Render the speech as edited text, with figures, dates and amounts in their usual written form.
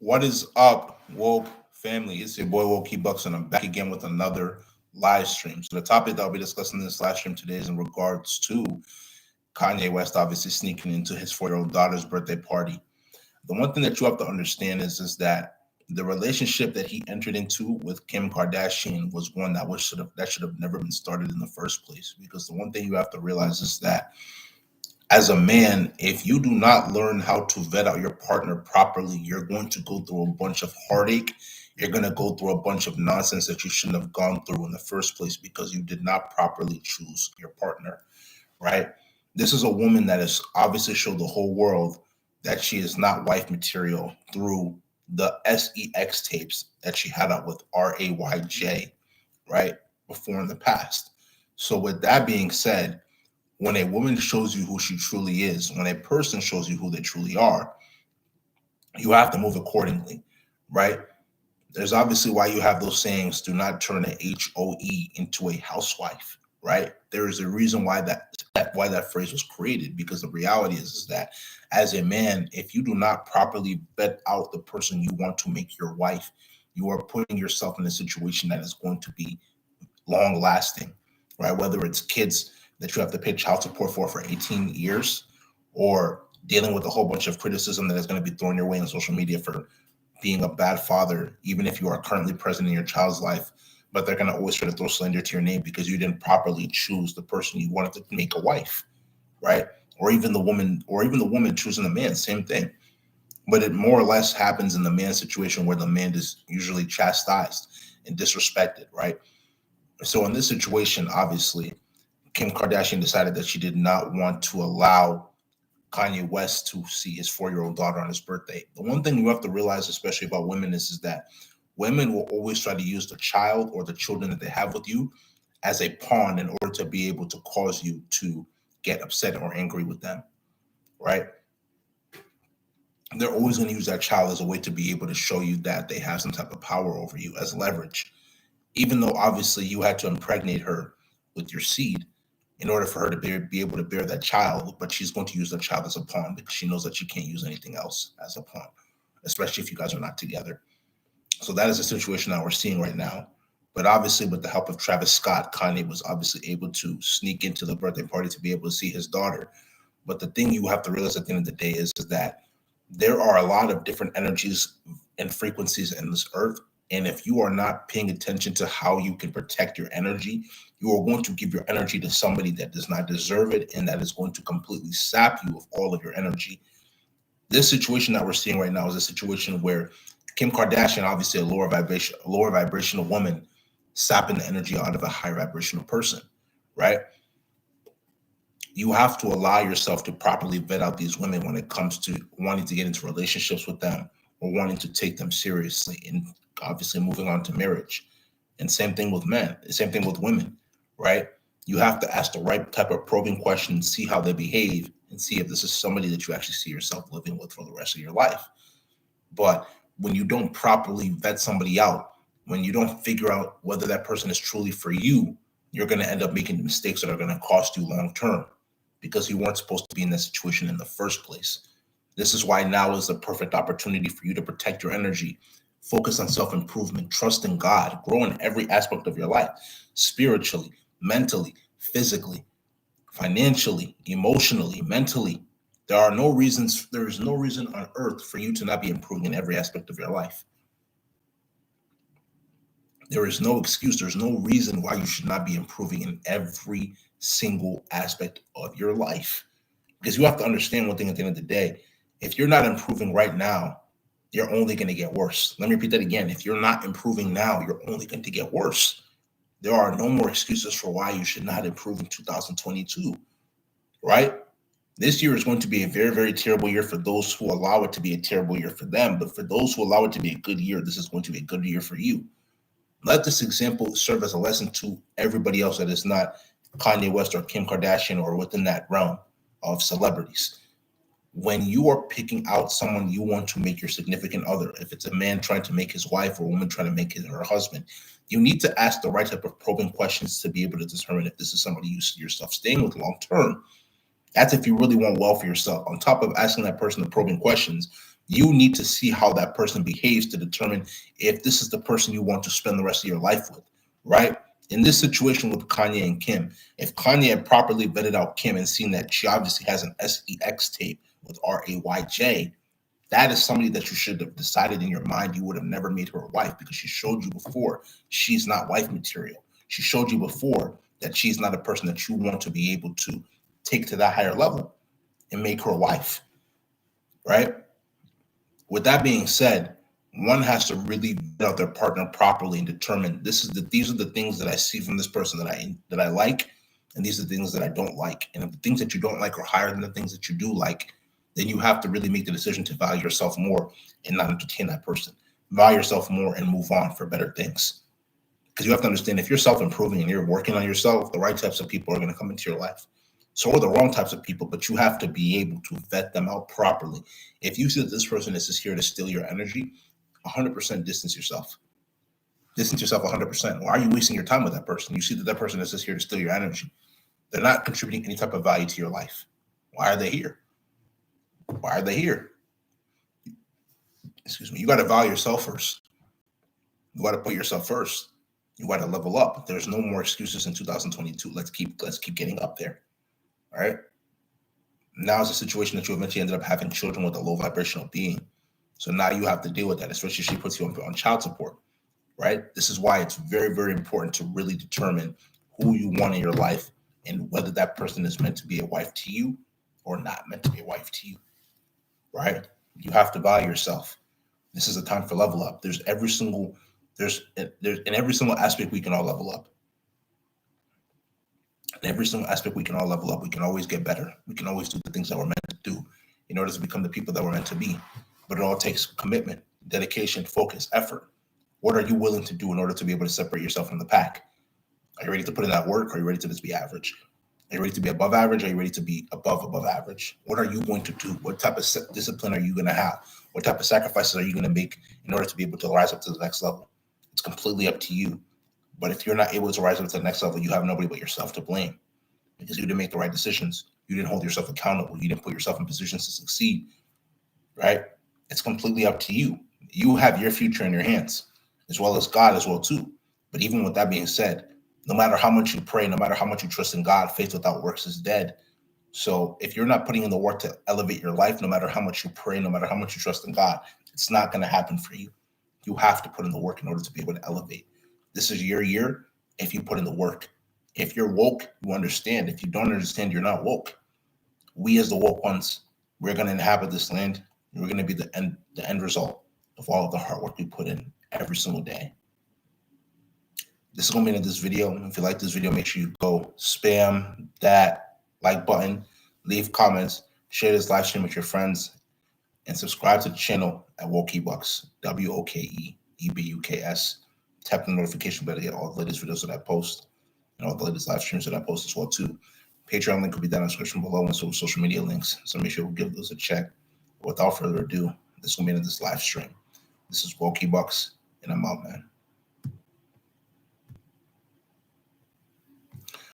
What is up, woke family? It's your boy Wokey Bucks, and I'm back again with another live stream. So the topic that I'll be discussing in this live stream today is in regards to Kanye West obviously sneaking into his 4-year-old daughter's birthday party. The one thing that you have to understand is that the relationship that he entered into with Kim Kardashian was one that should have never been started in the first place. Because the one thing you have to realize is that as a man, if you do not learn how to vet out your partner properly, you're going to go through a bunch of heartache. You're going to go through a bunch of nonsense that you shouldn't have gone through in the first place because you did not properly choose your partner, right? This is a woman that has obviously showed the whole world that she is not wife material through the SEX tapes that she had out with RAYJ, right? Before in the past. So, with that being said, when a woman shows you who she truly is, when a person shows you who they truly are, you have to move accordingly, right? There's obviously why you have those sayings, do not turn a HOE into a housewife, right? There is a reason why that phrase was created, because the reality is that as a man, if you do not properly vet out the person you want to make your wife, you are putting yourself in a situation that is going to be long lasting, right? Whether it's kids that you have to pay child support for 18 years, or dealing with a whole bunch of criticism that is going to be thrown your way on social media for being a bad father, even if you are currently present in your child's life, but they're going to always try to throw slander to your name because you didn't properly choose the person you wanted to make a wife, right? Or even the woman choosing the man, same thing. But it more or less happens in the man situation where the man is usually chastised and disrespected, right? So in this situation, obviously, Kim Kardashian decided that she did not want to allow Kanye West to see his 4-year-old daughter on his birthday. The one thing you have to realize, especially about women, is that women will always try to use the child or the children that they have with you as a pawn in order to be able to cause you to get upset or angry with them, right? They're always going to use that child as a way to be able to show you that they have some type of power over you as leverage, even though obviously you had to impregnate her with your seed in order for her to be able to bear that child. But she's going to use that child as a pawn because she knows that she can't use anything else as a pawn, especially if you guys are not together. So that is the situation that we're seeing right now. But obviously, with the help of Travis Scott, Kanye was obviously able to sneak into the birthday party to be able to see his daughter. But the thing you have to realize at the end of the day is that there are a lot of different energies and frequencies in this earth. And if you are not paying attention to how you can protect your energy, you are going to give your energy to somebody that does not deserve it and that is going to completely sap you of all of your energy. This situation that we're seeing right now is a situation where Kim Kardashian, obviously a lower vibrational woman, sapping the energy out of a high vibrational person, right? You have to allow yourself to properly vet out these women when it comes to wanting to get into relationships with them or wanting to take them seriously and obviously moving on to marriage. And same thing with men, same thing with women, right? You have to ask the right type of probing questions, see how they behave, and see if this is somebody that you actually see yourself living with for the rest of your life. But when you don't properly vet somebody out, when you don't figure out whether that person is truly for you, you're going to end up making mistakes that are going to cost you long term because you weren't supposed to be in that situation in the first place. This is why now is the perfect opportunity for you to protect your energy, focus on self improvement, trust in God, grow in every aspect of your life, spiritually, mentally, physically, financially, emotionally, mentally. There is no reason on earth for you to not be improving in every aspect of your life. There is no excuse, there's no reason why you should not be improving in every single aspect of your life. Because you have to understand one thing at the end of the day. If you're not improving right now, you're only going to get worse. Let me repeat that again. If you're not improving now, you're only going to get worse. There are no more excuses for why you should not improve in 2022, right? This year is going to be a very, very terrible year for those who allow it to be a terrible year for them. But for those who allow it to be a good year, this is going to be a good year for you. Let this example serve as a lesson to everybody else that is not Kanye West or Kim Kardashian or within that realm of celebrities. When you are picking out someone you want to make your significant other, if it's a man trying to make his wife or a woman trying to make her husband, you need to ask the right type of probing questions to be able to determine if this is somebody you see yourself staying with long term. That's if you really want well for yourself. On top of asking that person the probing questions, You need to see how that person behaves to determine if this is the person you want to spend the rest of your life with, right? In this situation with Kanye and Kim, if Kanye had properly vetted out Kim and seen that she obviously has an SEX tape with RAYJ, that is somebody that you should have decided in your mind you would have never made her a wife, because she showed you before she's not wife material. She showed you before that she's not a person that you want to be able to take to that higher level and make her a wife, right? With that being said, one has to really vet out their partner properly and determine these are the things that I see from this person that I like, and these are the things that I don't like. And if the things that you don't like are higher than the things that you do like, then you have to really make the decision to value yourself more and not entertain that person. Value yourself more and move on for better things. Because you have to understand, if you're self-improving and you're working on yourself, the right types of people are going to come into your life. So are the wrong types of people, but you have to be able to vet them out properly. If you see that this person is just here to steal your energy, 100% distance yourself. Distance yourself 100%. Why are you wasting your time with that person? You see that person is just here to steal your energy. They're not contributing any type of value to your life. Why are they here? Why are they here? Excuse me. You got to value yourself first. You got to put yourself first. You got to level up. There's no more excuses in 2022. Let's keep getting up there. All right. Now it's a situation that you eventually ended up having children with a low vibrational being. So now you have to deal with that, especially if she puts you on child support, right? This is why it's very, very important to really determine who you want in your life and whether that person is meant to be a wife to you or not meant to be a wife to you, right? You have to value yourself. This is a time for level up. There's in every single aspect we can all level up. In every single aspect we can all level up. We can always get better. We can always do the things that we're meant to do in order to become the people that we're meant to be. But it all takes commitment, dedication, focus, effort. What are you willing to do in order to be able to separate yourself from the pack? Are you ready to put in that work? Or are you ready to just be average? Are you ready to be above average? Are you ready to be above average? What are you going to do? What type of discipline are you going to have? What type of sacrifices are you going to make in order to be able to rise up to the next level? It's completely up to you. But if you're not able to rise up to the next level, you have nobody but yourself to blame, because you didn't make the right decisions. You didn't hold yourself accountable. You didn't put yourself in positions to succeed, right? It's completely up to you. You have your future in your hands, as well as God as well too. But even with that being said, no matter how much you pray, no matter how much you trust in God, faith without works is dead. So if you're not putting in the work to elevate your life, no matter how much you pray, no matter how much you trust in God, it's not going to happen for you. You have to put in the work in order to be able to elevate. This is your year if you put in the work. If you're woke, you understand. If you don't understand, you're not woke. We as the woke ones, we're going to inhabit this land. We're going to be the end result of all of the hard work we put in every single day. This is going to be in this video. If you like this video, make sure you go spam that like button, leave comments, share this live stream with your friends, and subscribe to the channel at WokeEbucks, WOKEEBUKS. Tap the notification bell to get all the latest videos that I post and all the latest live streams that I post as well too. Patreon link will be down in the description below, and so social media links. So make sure we give those a check. Without further ado, this will be in this live stream. This is WokeEbucks, and I'm out, man.